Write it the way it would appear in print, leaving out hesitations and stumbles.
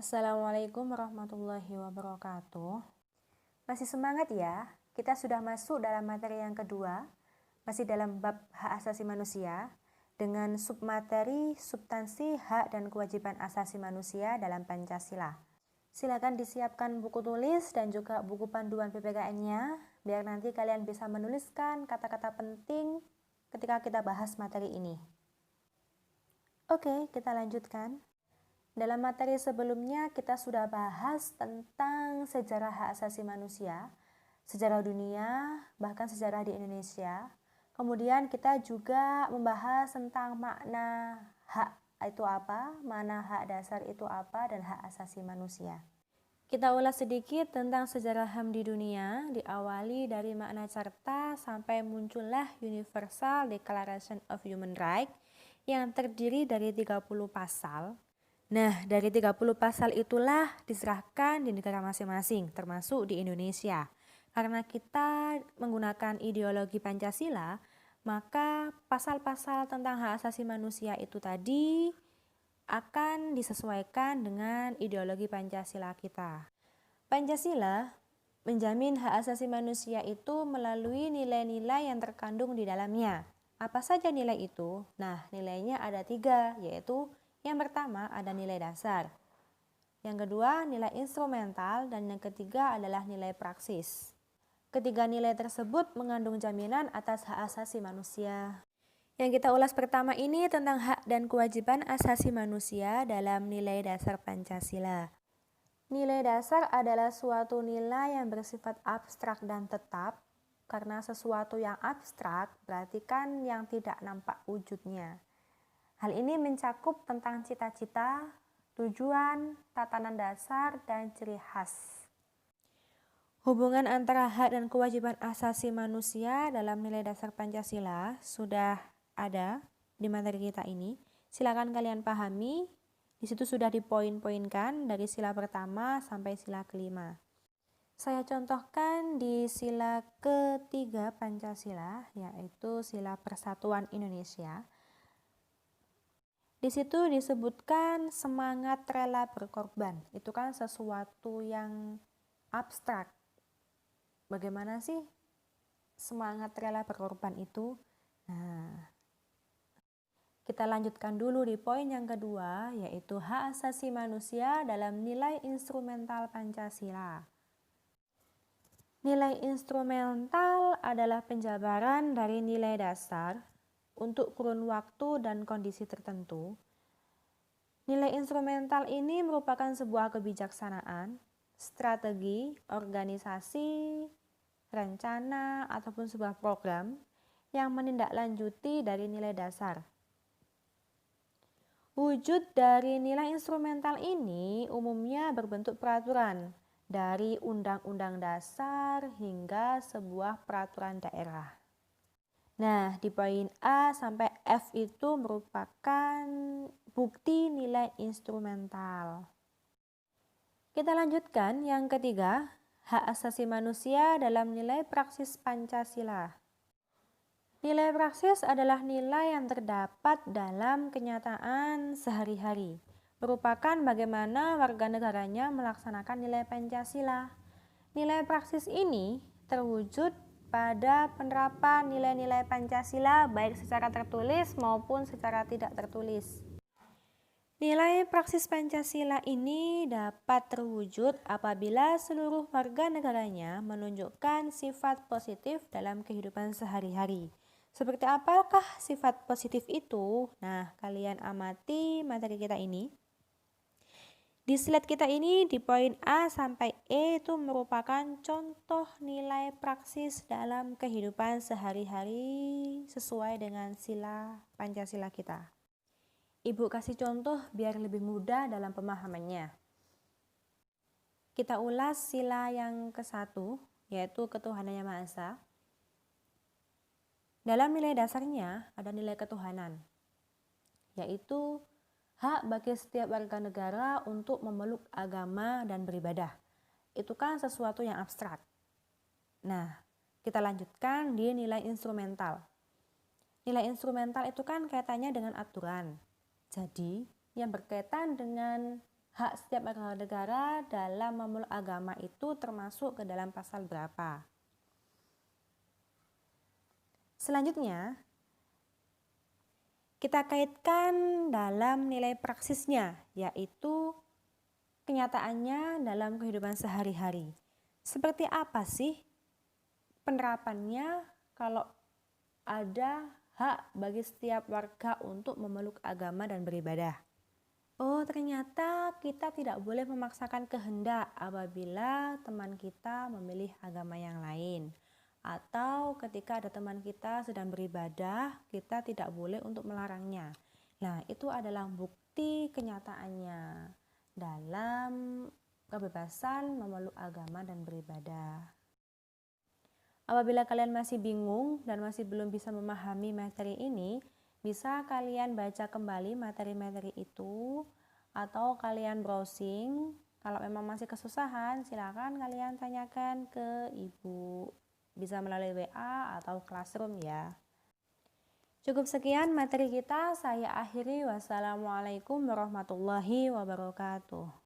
Assalamualaikum warahmatullahi wabarakatuh. Masih semangat ya? Kita sudah masuk dalam materi yang kedua, masih dalam bab hak asasi manusia, dengan submateri substansi hak dan kewajiban asasi manusia dalam Pancasila. Silakan disiapkan buku tulis dan juga buku panduan PPKN-nya, biar nanti kalian bisa menuliskan kata-kata penting ketika kita bahas materi ini. Oke, kita lanjutkan. Dalam materi sebelumnya kita sudah bahas tentang sejarah hak asasi manusia, sejarah dunia, bahkan sejarah di Indonesia. Kemudian kita juga membahas tentang makna hak itu apa, makna hak dasar itu apa, dan hak asasi manusia. Kita ulas sedikit tentang sejarah HAM di dunia, diawali dari makna carta sampai muncullah Universal Declaration of Human Rights yang terdiri dari 30 pasal. Nah, dari 30 pasal itulah diserahkan di negara masing-masing, termasuk di Indonesia. Karena kita menggunakan ideologi Pancasila, maka pasal-pasal tentang hak asasi manusia itu tadi akan disesuaikan dengan ideologi Pancasila kita. Pancasila menjamin hak asasi manusia itu melalui nilai-nilai yang terkandung di dalamnya. Apa saja nilai itu? Nah, nilainya ada 3, yaitu yang pertama ada nilai dasar, yang kedua nilai instrumental, dan yang ketiga adalah nilai praksis. Ketiga nilai tersebut mengandung jaminan atas hak asasi manusia. Yang kita ulas pertama ini tentang hak dan kewajiban asasi manusia dalam nilai dasar Pancasila. Nilai dasar adalah suatu nilai yang bersifat abstrak dan tetap, karena sesuatu yang abstrak berarti kan yang tidak nampak wujudnya. Hal ini mencakup tentang cita-cita, tujuan, tatanan dasar, dan ciri khas. Hubungan antara hak dan kewajiban asasi manusia dalam nilai dasar Pancasila sudah ada di materi kita ini. Silakan kalian pahami. Di situ sudah dipoin-poinkan dari sila pertama sampai sila kelima. Saya contohkan di sila ketiga Pancasila, yaitu sila Persatuan Indonesia. Di situ disebutkan semangat rela berkorban. Itu kan sesuatu yang abstrak. Bagaimana sih semangat rela berkorban itu? Nah, kita lanjutkan dulu di poin yang kedua, yaitu hak asasi manusia dalam nilai instrumental Pancasila. Nilai instrumental adalah penjabaran dari nilai dasar untuk kurun waktu dan kondisi tertentu. Nilai instrumental ini merupakan sebuah kebijaksanaan, strategi, organisasi, rencana, ataupun sebuah program yang menindaklanjuti dari nilai dasar. Wujud dari nilai instrumental ini umumnya berbentuk peraturan, dari undang-undang dasar hingga sebuah peraturan daerah. Nah, di poin A sampai F itu merupakan bukti nilai instrumental. Kita lanjutkan yang ketiga, hak asasi manusia dalam nilai praksis Pancasila. Nilai praksis adalah nilai yang terdapat dalam kenyataan sehari-hari, merupakan bagaimana warga negaranya melaksanakan nilai Pancasila. Nilai praksis ini terwujud pada penerapan nilai-nilai Pancasila baik secara tertulis maupun secara tidak tertulis. Nilai praksis Pancasila ini dapat terwujud apabila seluruh warga negaranya menunjukkan sifat positif dalam kehidupan sehari-hari. Seperti apakah sifat positif itu? Nah, kalian amati materi kita ini. Di slide kita ini di poin A sampai E itu merupakan contoh nilai praksis dalam kehidupan sehari-hari sesuai dengan sila Pancasila kita. Ibu kasih contoh biar lebih mudah dalam pemahamannya. Kita ulas sila yang ke-1, yaitu ketuhanan Yang Maha Esa. Dalam nilai dasarnya ada nilai ketuhanan, yaitu hak bagi setiap warga negara untuk memeluk agama dan beribadah. Itu kan sesuatu yang abstrak. Nah, kita lanjutkan di nilai instrumental. Nilai instrumental itu kan kaitannya dengan aturan. Jadi, yang berkaitan dengan hak setiap warga negara dalam memeluk agama itu termasuk ke dalam pasal berapa. Selanjutnya, kita kaitkan dalam nilai praksisnya, yaitu kenyataannya dalam kehidupan sehari-hari. Seperti apa sih penerapannya kalau ada hak bagi setiap warga untuk memeluk agama dan beribadah? Oh, ternyata kita tidak boleh memaksakan kehendak apabila teman kita memilih agama yang lain. Atau ketika ada teman kita sedang beribadah, kita tidak boleh untuk melarangnya. Nah, itu adalah bukti kenyataannya dalam kebebasan memeluk agama dan beribadah. Apabila kalian masih bingung dan masih belum bisa memahami materi ini, bisa kalian baca kembali materi-materi itu atau kalian browsing. Kalau memang masih kesusahan, silakan kalian tanyakan ke ibu. Bisa melalui WA atau Classroom ya. Cukup sekian materi kita, saya akhiri. Wassalamualaikum warahmatullahi wabarakatuh.